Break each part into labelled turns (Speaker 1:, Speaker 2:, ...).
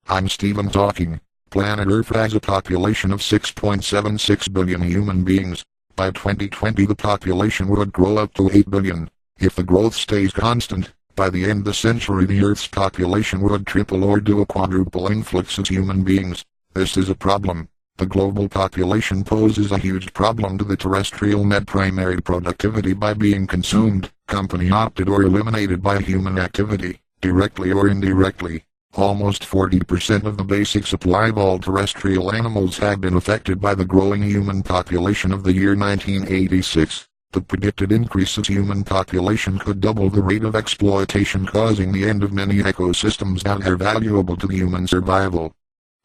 Speaker 1: I'm Stephen talking. Planet Earth has a population of 6.76 billion human beings. By 2020 the population would grow up to 8 billion. If the growth stays constant, by the end of the century the Earth's population would triple or do a quadruple influx of human beings. This is a problem. The global population poses a huge problem to the terrestrial net primary productivity by being consumed, company-opted or eliminated by human activity, directly or indirectly. Almost 40% of the basic supply of all terrestrial animals have been affected by the growing human population of the year 1986. The predicted increase of human population could double the rate of exploitation, causing the end of many ecosystems that are valuable to human survival.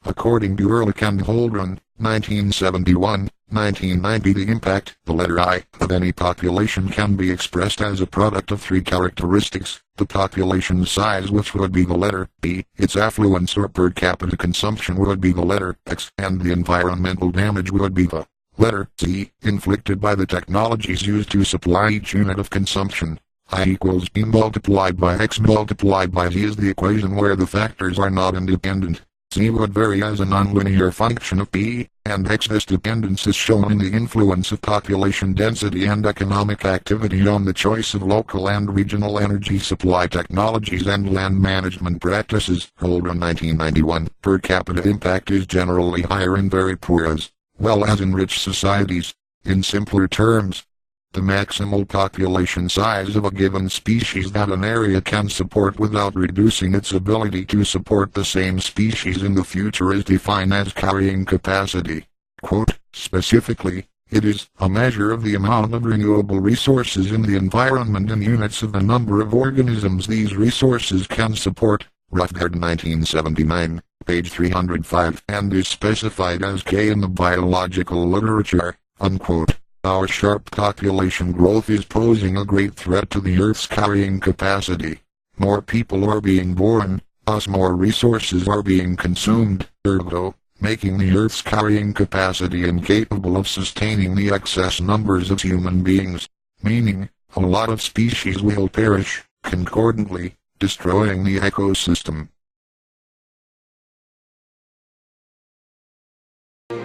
Speaker 1: According to Ehrlich and Holdren, 1971-1990, the impact, the letter I, of any population can be expressed as a product of three characteristics: the population size, which would be the letter B, its affluence or per capita consumption would be the letter X, and the environmental damage would be the letter Z, inflicted by the technologies used to supply each unit of consumption. I equals B multiplied by X multiplied by Z is the equation where the factors are not independent. Z would vary as a nonlinear function of P, and X. This dependence is shown in the influence of population density and economic activity on the choice of local and regional energy supply technologies and land management practices. Holdren 1991. Per capita impact is generally higher in very poor as well as in rich societies. In simpler terms, the maximal population size of a given species that an area can support without reducing its ability to support the same species in the future is defined as carrying capacity. Quote, specifically, it is a measure of the amount of renewable resources in the environment in units of the number of organisms these resources can support. Roughgarden 1979, page 305, and is specified as K in the biological literature. Unquote. Our sharp population growth is posing a great threat to the Earth's carrying capacity. More people are being born, thus more resources are being consumed, ergo, making the Earth's carrying capacity incapable of sustaining the excess numbers of human beings, meaning, a lot of species will perish, concordantly, destroying the ecosystem.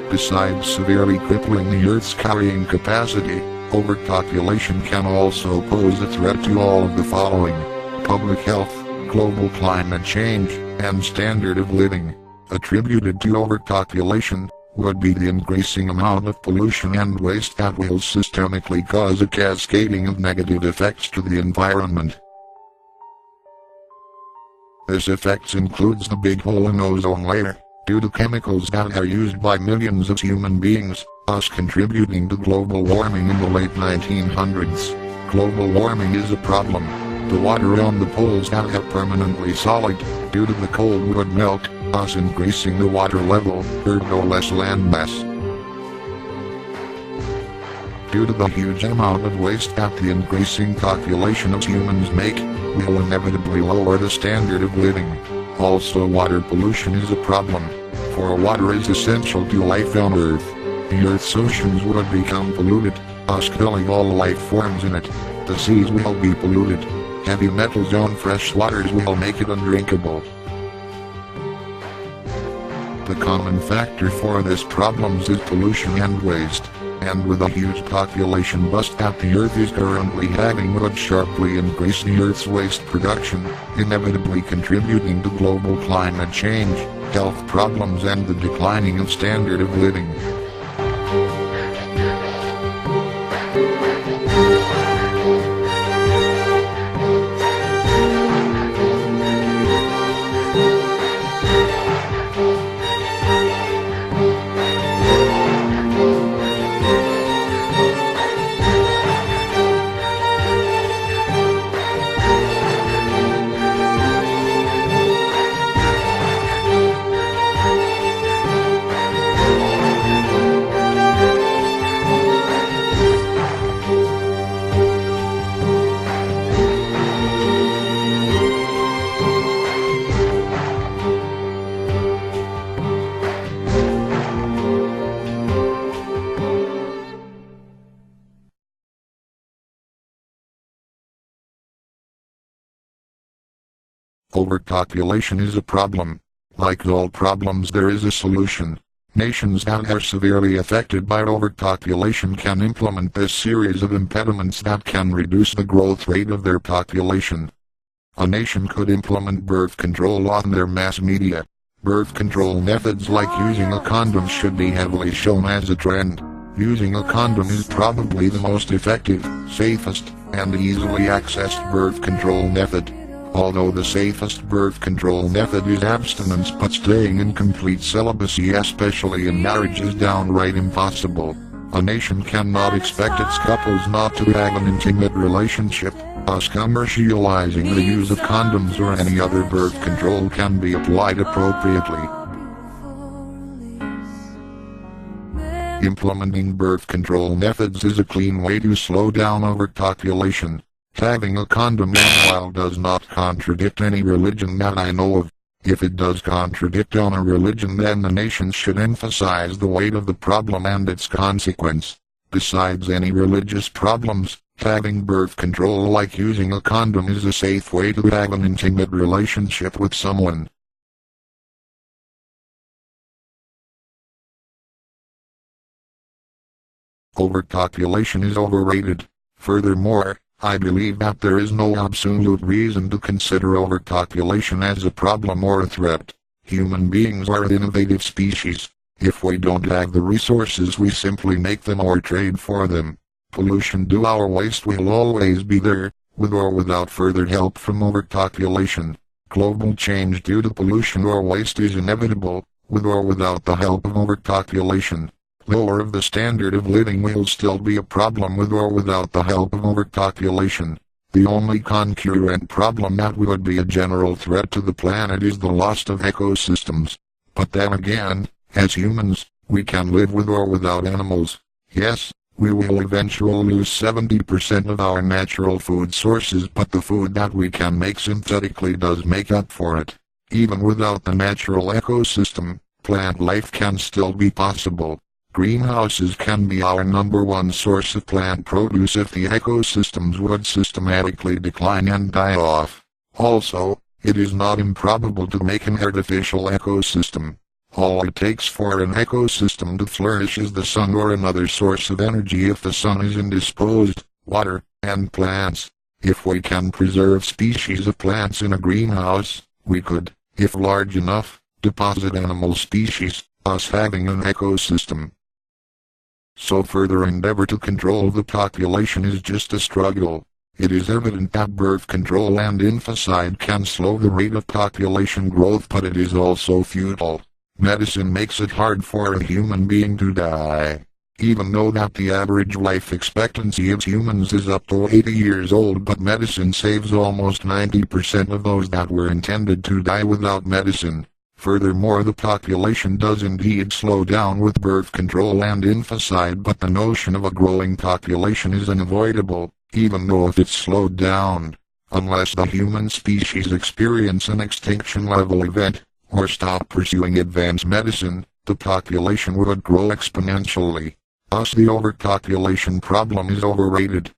Speaker 1: Besides severely crippling the Earth's carrying capacity, overpopulation can also pose a threat to all of the following: public health, global climate change, and standard of living. Attributed to overpopulation would be the increasing amount of pollution and waste that will systemically cause a cascading of negative effects to the environment. This effects includes the big hole in ozone layer, due to chemicals that are used by millions of human beings, thus contributing to global warming in the late 1900s. Global warming is a problem. The water on the poles that are permanently solid, due to the cold would melt, thus increasing the water level, ergo less land mass. Due to the huge amount of waste that the increasing population of humans make, will inevitably lower the standard of living. Also, water pollution is a problem, for water is essential to life on Earth. The Earth's oceans would become polluted, thus killing all life forms in it. The seas will be polluted. Heavy metals on fresh waters will make it undrinkable. The common factor for this problems is pollution and waste, and with a huge population bust that the Earth is currently having would sharply increase the Earth's waste production, inevitably contributing to global climate change, health problems and the declining of standard of living. Overpopulation is a problem. Like all problems, there is a solution. Nations that are severely affected by overpopulation can implement this series of impediments that can reduce the growth rate of their population. A nation could implement birth control on their mass media. Birth control methods like using a condom should be heavily shown as a trend. Using a condom is probably the most effective, safest, and easily accessed birth control method. Although the safest birth control method is abstinence, but staying in complete celibacy, especially in marriage, is downright impossible. A nation cannot expect its couples not to have an intimate relationship. Thus commercializing the use of condoms or any other birth control can be applied appropriately. Implementing birth control methods is a clean way to slow down overpopulation. Having a condom meanwhile does not contradict any religion that I know of. If it does contradict on a religion, then the nation should emphasize the weight of the problem and its consequence. Besides any religious problems, having birth control like using a condom is a safe way to have an intimate relationship with someone. Overpopulation is overrated. Furthermore, I believe that there is no absolute reason to consider overpopulation as a problem or a threat. Human beings are an innovative species. If we don't have the resources, we simply make them or trade for them. Pollution due to our waste will always be there, with or without further help from overpopulation. Global change due to pollution or waste is inevitable, with or without the help of overpopulation. Lower of the standard of living will still be a problem with or without the help of overpopulation. The only concurrent problem that would be a general threat to the planet is the loss of ecosystems. But then again, as humans, we can live with or without animals. Yes, we will eventually lose 70% of our natural food sources, but the food that we can make synthetically does make up for it. Even without the natural ecosystem, plant life can still be possible. Greenhouses can be our #1 source of plant produce if the ecosystems would systematically decline and die off. Also, it is not improbable to make an artificial ecosystem. All it takes for an ecosystem to flourish is the sun or another source of energy if the sun is indisposed, water, and plants. If we can preserve species of plants in a greenhouse, we could, if large enough, deposit animal species, thus having an ecosystem. So further endeavor to control the population is just a struggle. It is evident that birth control and infanticide can slow the rate of population growth, but it is also futile. Medicine makes it hard for a human being to die. Even though that the average life expectancy of humans is up to 80 years old, but medicine saves almost 90% of those that were intended to die without medicine. Furthermore, the population does indeed slow down with birth control and infanticide, but the notion of a growing population is unavoidable, even though if it's slowed down. Unless the human species experience an extinction level event, or stop pursuing advanced medicine, the population would grow exponentially. Thus the overpopulation problem is overrated.